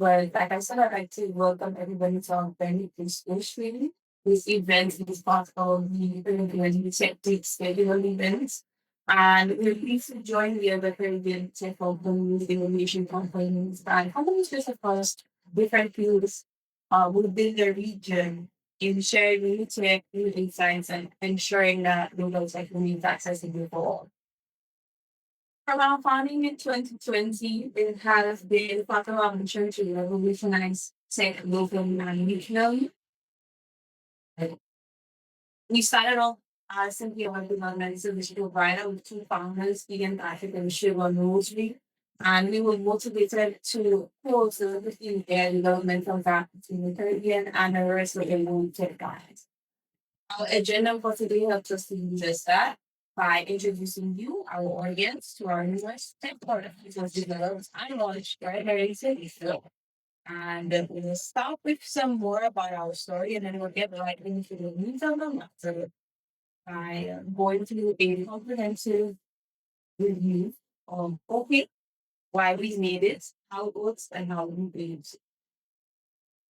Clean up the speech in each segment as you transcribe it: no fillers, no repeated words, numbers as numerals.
But like I said, I'd like to welcome everybody to our very first really. This event is part of the Caribbean Executive Schedule events. And we're pleased to join the other Caribbean tech companies, innovation companies, and companies just across different fields within the region in sharing new tech, new insights, and ensuring that global tech remains accessible for all. From our founding in 2020, it has been part of our mission to revolutionize tech globally and regionally. We started off as simply a web development service provider with two founders, Ian Patrick and Shiva Rosary. And we were motivated to close the between their developmental gap between the Caribbean and the rest of the world tech guys. Our agenda for today helps us to do just that by introducing you, our audience, to our newest tech product, which was developed and launched right here in City. And we'll start with some more about our story and then we'll get right into the news of the matter by going through a comprehensive review of OPAY, why we need it, how it works, and how we use it.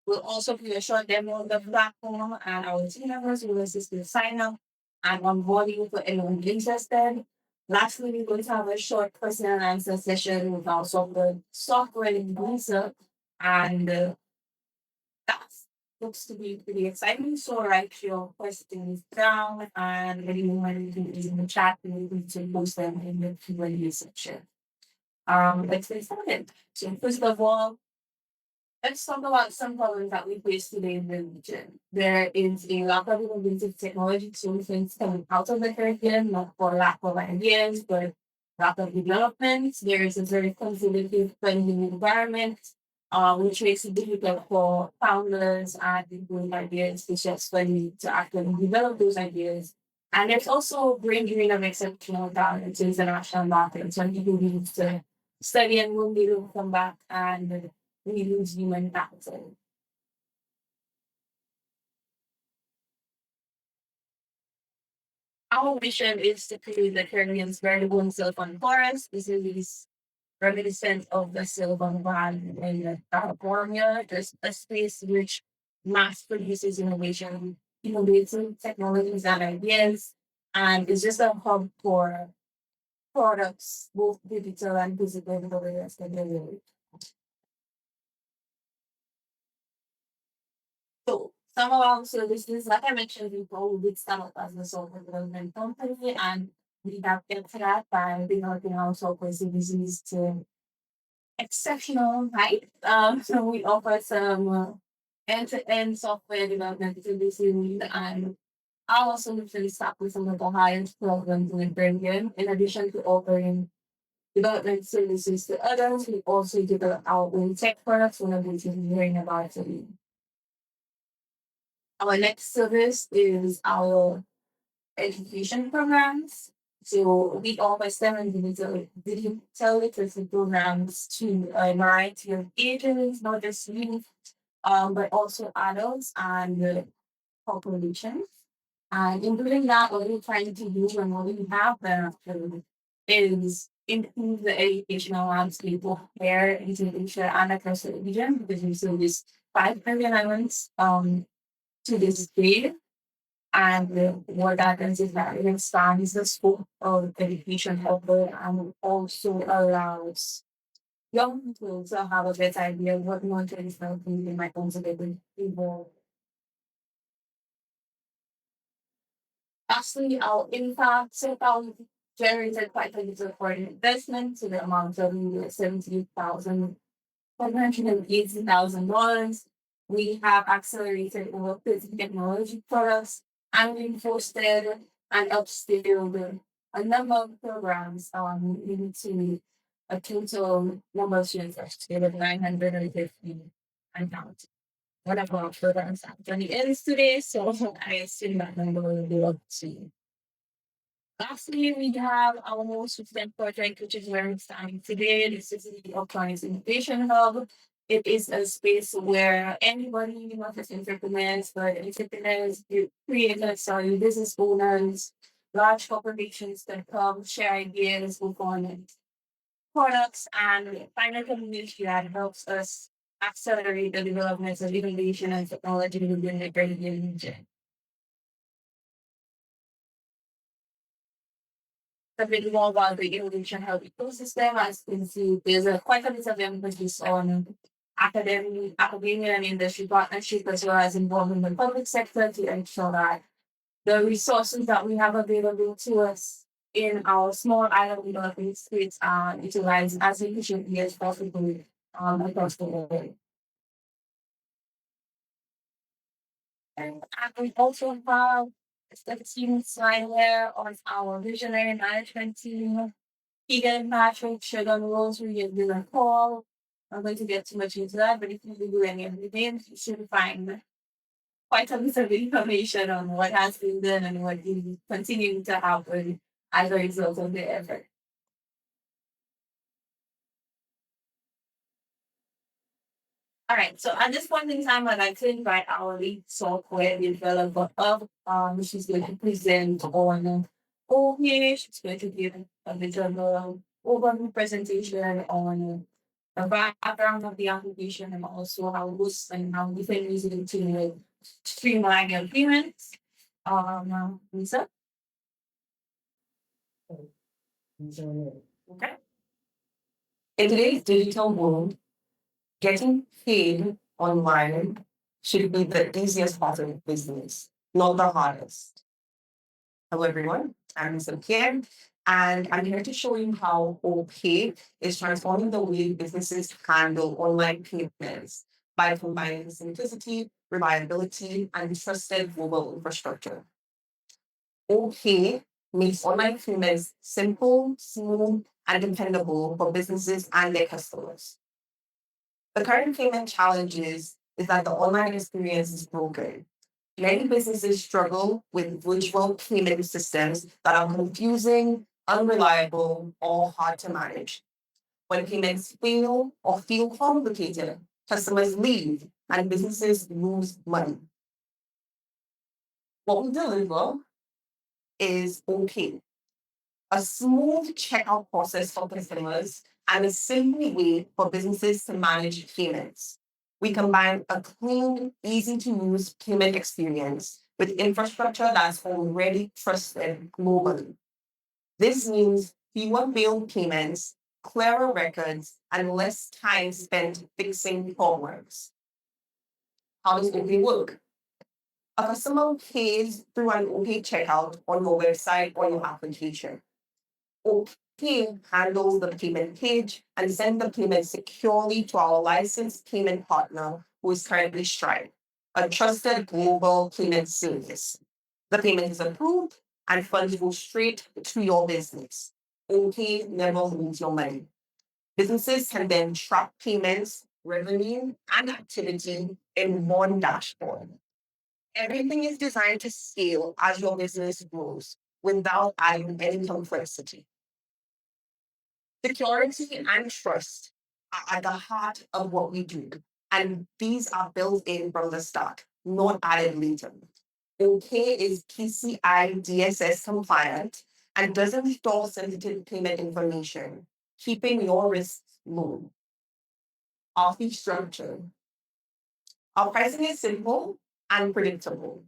We'll also do a short demo of the platform and our team members will assist with sign up and onboarding for anyone interested. Lastly, we're going to have a short question and answer session with our software user and that looks to be pretty exciting. So write your questions down and when you want to do it in the chat, we need to post them in the Q&A section. Let's get started. So first of all, let's talk about some problems that we face today in the region. There is a lack of innovative technology solutions coming out of the Caribbean, not for lack of ideas, but lack of development. There is a very conservative funding environment, which makes it difficult for founders and people with ideas to just funding to actually develop those ideas. And there's also brain drain of exceptional talent to international markets when people need to study and when they don't come back and we lose human capital. Our mission is to create the Caribbean's very own Silicon Forest. This is reminiscent of the Silicon Valley in California. There's a space which mass produces innovative technologies and ideas, and it's just a hub for products, both digital and physical, for the rest of the world. So some of our services, like I mentioned before, we did start off as a software development company and we have kept that by developing our software services to exceptional height. So we offer some end-to-end software development services and our solution stack with some of the highest programs in Birmingham. In addition to offering development services to others, we also develop our own tech products whenever we can hearing about it. Our next service is our education programs. So we offer seven digital literacy programs to a variety of ages, not just youth, but also adults and populations. And in doing that, what we're trying to do and what we have there actually is improve the educational landscape of here in Asia and across the region because we see this 5 million islands to this day. And what happens is that it expands the scope of education offered and also allows young people to have a better idea of what non-traditional things they might consider involved. Lastly, our impact so far we've generated quite a little foreign investment to the amount of $70,180,000. We have accelerated over 30 technology products and we've hosted and upskilled a number of programs into a total number of students of 950 and counting. One of our programs actually ends today, so I assume that number will be up soon. Lastly, we have our most recent project, which is where we're starting today. This is the Orbtronics Innovation Hub. It is a space where anybody, not just entrepreneurs, but entrepreneurs, creators, sorry, business owners, large corporations can come share ideas, move on products, and find a community that helps us accelerate the development of innovation and technology within the Caribbean region. A bit more about the innovation health ecosystem. As you can see, there's quite a bit of emphasis on academia and industry partnership, as well as involving the public sector to ensure that the resources that we have available to us in our small island developing states are utilized as efficiently as possible across the world. And we also have the team slide here on our visionary management team. Keegan, Patrick, Sugar, Rose, we get a call. I'm going to get too much into that, but if you do any of the names, you should find quite a bit of information on what has been done and what is continuing to happen as a result of the effort. All right, so at this point in time, I'd like to invite our lead software developer of she's going to present on OPAY. She's going to give a bit of an overview presentation on the background of the application and also how this and how we can use it to streamline your payments. Lisa? Okay. In today's digital world, getting paid online should be the easiest part of business, not the hardest. Hello, everyone. I'm Lisa Pierre, and I'm here to show you how OPAY is transforming the way businesses handle online payments by combining simplicity, reliability, and trusted global infrastructure. OPAY makes online payments simple, smooth, and dependable for businesses and their customers. The current payment challenge is that the online experience is broken. Many businesses struggle with virtual payment systems that are confusing, unreliable, or hard to manage. When payments fail or feel complicated, customers leave and businesses lose money. What we deliver is okay. A smooth checkout process for consumers and a simple way for businesses to manage payments. We combine a clean, easy to use payment experience with infrastructure that's already trusted globally. This means fewer failed payments, clearer records, and less time spent fixing problems. How does OPay work? A customer pays through an OPay checkout on your website or your application. OPay handles the payment page and sends the payment securely to our licensed payment partner, who is currently Stripe, a trusted global payment service. The payment is approved and funds go straight to your business. OPay never lose your money. Businesses can then track payments, revenue, and activity in one dashboard. Everything is designed to scale as your business grows without adding any complexity. Security and trust are at the heart of what we do, and these are built in from the start, not added later. OK is PCI DSS compliant and doesn't store sensitive payment information, keeping your risks low. Our fee structure. Our pricing is simple and predictable.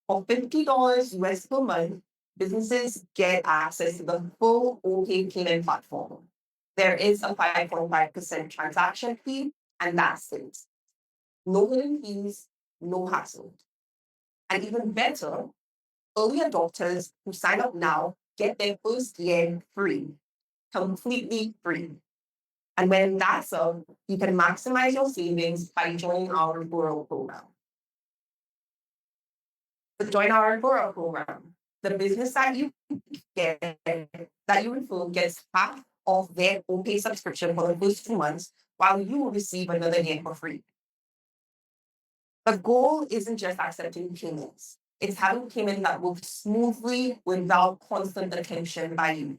For $50 US per month, businesses get access to the full OK payment platform. There is a 5.5% transaction fee, and that's it. No hidden fees, no hassle. And even better, early adopters who sign up now get their first year free, completely free. And when that's up, you can maximize your savings by joining our referral program. To join our referral program, the business get that you refer gets half of their OPay subscription for the first 2 months, while you will receive another year for free. The goal isn't just accepting payments. It's having payment that works smoothly without constant attention by you.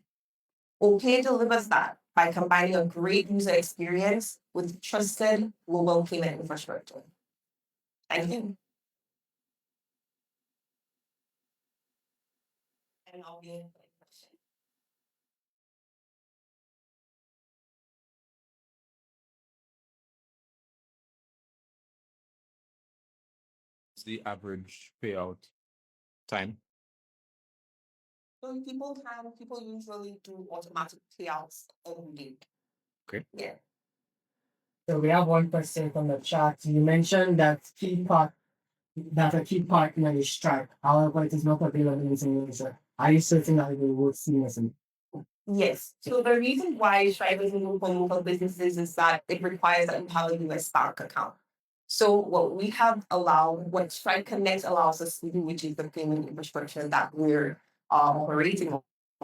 OPay delivers that by combining a great user experience with trusted global payment infrastructure. Thank you. And I'll be in question. what's the average payout time? So people usually do automatic payouts every day. Okay. Yeah. So we have one question from the chat. You mentioned that a key partner is Stripe. However, it is not available in user. Are you certain that it will work seamlessly? Yes. So the reason why Stripe is new for local businesses is that it requires that you have a US bank account. So what Stripe Connect allows us to do, which is the payment infrastructure that we're operating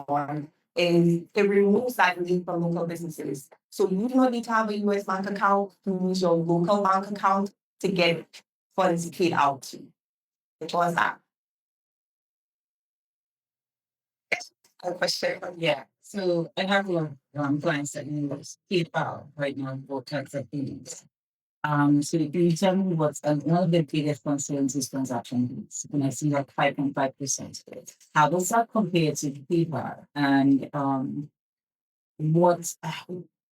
on, is it removes that need from local businesses. So you do not need to have a US bank account. You use your local bank account to get funds paid out to you. Which was that? A question. Yeah. So I have a lot of clients that use PayPal right now for tax fees. So can you tell me what's one of the biggest concerns is transaction fees? When I see like 5.5%. How does that compare to PayPal? And what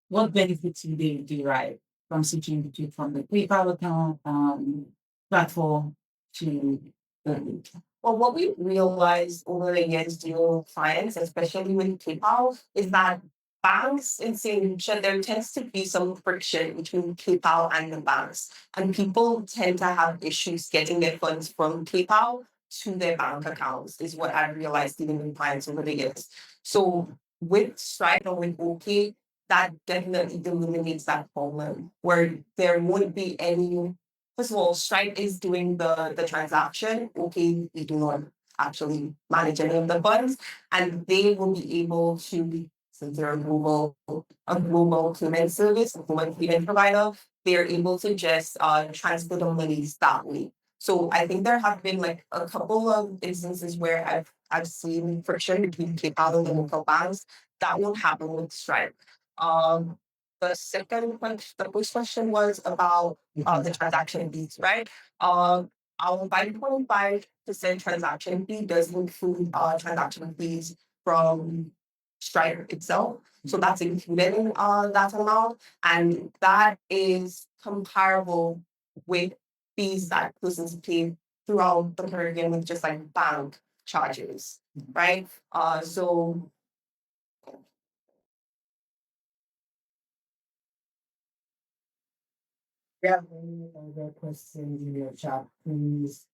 what benefits do they derive from switching between from the PayPal account platform to the well, what we realized over the years dealing with clients, especially with PayPal, is that banks in Signature, there tends to be some friction between PayPal and the banks. And people tend to have issues getting their funds from PayPal to their bank accounts, is what I realized dealing with clients over the years. So with Stripe or with OK, that definitely eliminates that problem where there wouldn't be any. First of all, Stripe is doing the transaction. OK, we do not actually manage any of the funds, and they will be able to, since they're a global payment service, a global payment provider, they're able to just transfer the monies that way. So I think there have been like a couple of instances where I've seen friction between PayPal and the local banks. That won't happen with Stripe. Um, the first question was about the transaction fees, right? Our 5.5% transaction fee does include transaction fees from Stripe itself. So that's included in that amount. And that is comparable with fees that persons pay throughout the Caribbean with just like bank charges, right? So if you have any other questions in your chat, please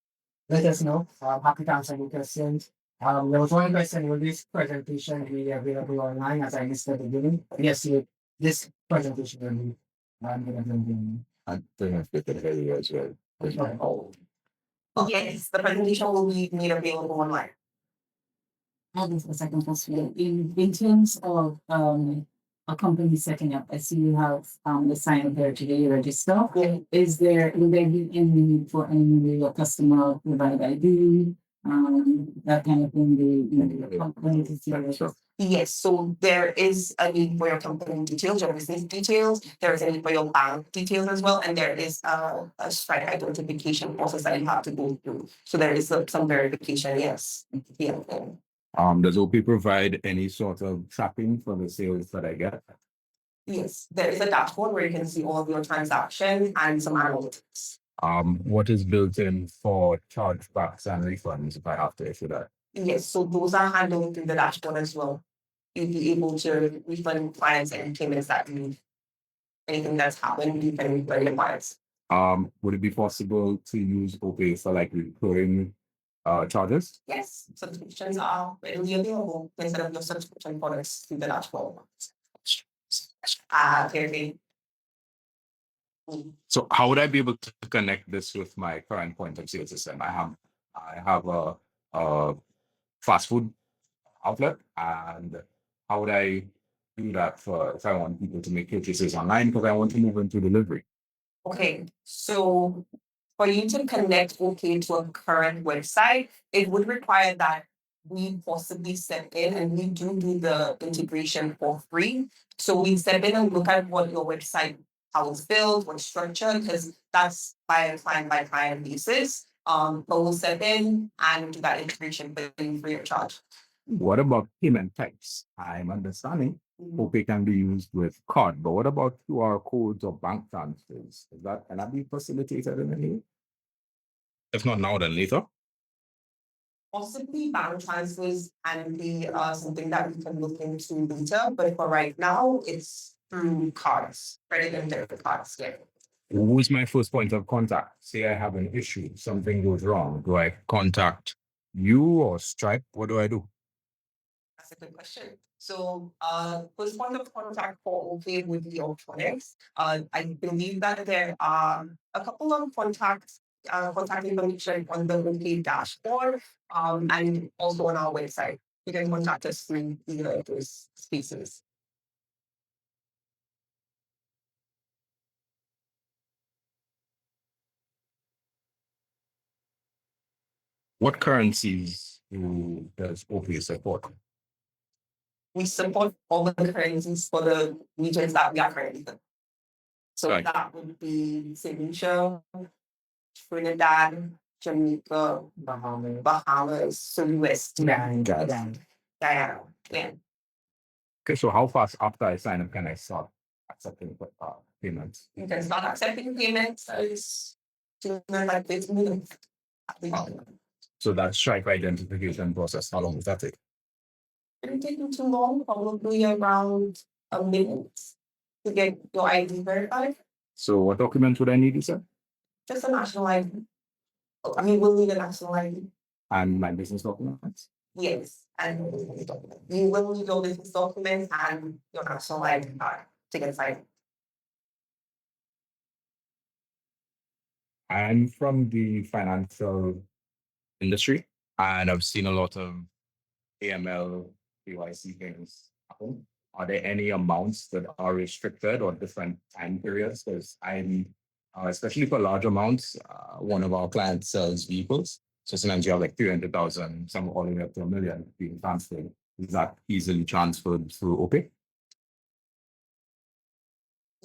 let us know. I'm happy to answer any questions. There was one question, will this presentation be available online as I missed at the beginning? Yes, this presentation will be available. I think I've got the video as well. Oh. Yes, the presentation will be made available online. That is the second question. In terms of a company setting up, I see you have the sign up there today register. Yeah. Will there be any need for any customer provide ID? That kind of thing, the company details. Yes, so there is a need for your company details, your business details. There is a need for your bank details as well, and there is a strike identification process that you have to go through. So there is some verification, yes. Yeah. Does OP provide any sort of tracking for the sales that I get? Yes, there is a dashboard where you can see all of your transactions and some analytics. What is built in for chargebacks and refunds if I have to issue that? Yes, so those are handled through the dashboard as well. You'll be able to refund clients any payments that you anything that's happened, you can refund your clients. Would it be possible to use OPAY for like recurring charges? Yes, subscriptions are readily available instead of your subscription products through the dashboard. Okay. So how would I be able to connect this with my current point of sale system? I have a fast food outlet, and how would I do that for if I want people to make purchases online because I want to move into delivery? Okay, so for you to connect OK to a current website, it would require that we possibly step in and we do the integration for free. So we step in and look at what your website, how it's built, what's structured, because that's by client basis. But we'll step in and do that integration for you free of charge. What about payment types? I'm understanding OPAY can be used with card, but what about QR codes or bank transfers? Can that be facilitated in any way? If not now, then later. Possibly bank transfers can be something that we can look into later, but for right now, it's through cards, credit and debit cards. Yeah. Who is my first point of contact? Say I have an issue, something goes wrong. Do I contact you or Stripe? What do I do? That's a good question. So, first point of contact for OPAY would be Orbtronics. I believe that there are a couple of contact information on the OPAY dashboard, and also on our website. You can contact us through either of those spaces. What currencies does OPAY support? We support all the currencies for the regions that we are currently in. So Right. that would be St. Lucia, Trinidad, Jamaica, Bahamas, so West, Guyana. Yeah. Okay, so how fast after I sign up can I start accepting payments? You can start accepting payments as soon as like 15 minutes. So that Stripe identification process, how long does that take? Shouldn't take you too long, probably around a minute to get your ID verified. So what document would I need, you said? Just a national ID. I mean, we'll need a national ID. And my business documents? Yes, and you will need your business documents and your national ID card to get signed. I'm from the financial industry, and I've seen a lot of AML, KYC things happen. Are there any amounts that are restricted or different time periods? Because I'm, especially for large amounts, one of our clients sells vehicles. So sometimes you have like 300,000, some all the way up to 1 million being transferred. Is that easily transferred through OPAY?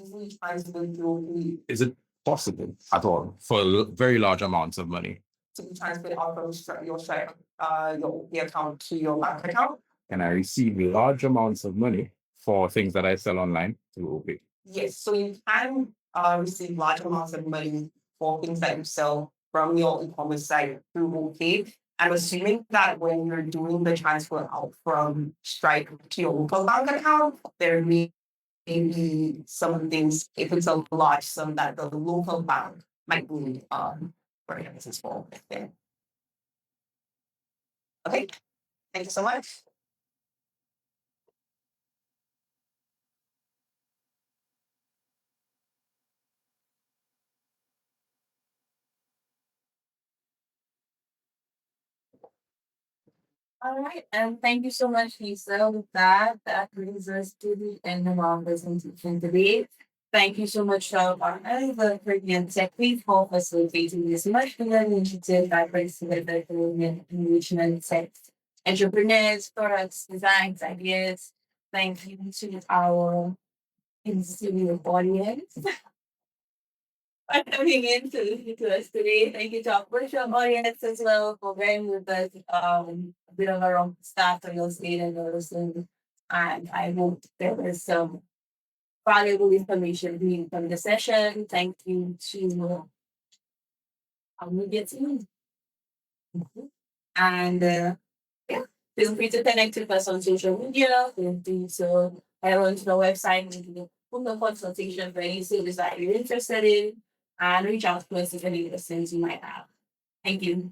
Easily transferred through Is it possible at all for very large amounts of money? to be transferred out from your Stripe, your OPAY account to your bank account? Can I receive large amounts of money for things that I sell online through OPAY? Yes, so you can receive large amounts of money for things that you sell from your e-commerce site through OPAY. I'm assuming that when you're doing the transfer out from Stripe to your local bank account, there may be some things, if it's a large sum that the local bank might need for instance for. Yeah. Okay, thank you so much. All right, and thank you so much, Lisa. With that brings us to the end of our presentation today. Thank you so much to our partners, the Caribbean Tech Week, for facilitating this much initiative by bringing together Caribbean engagement tech entrepreneurs, products, designs, ideas. Thank you to our in-studio audience for coming in to listen to us today. Thank you to our virtual audience as well for bearing with us a bit of our own staff to your state and listening. And I hope there was some valuable information gleaned from the session. Thank you to our media team. And yeah, feel free to connect with us on social media. Feel free to head on to the website and book a consultation for any service that you're interested in and reach out to us if any questions you might have. Thank you.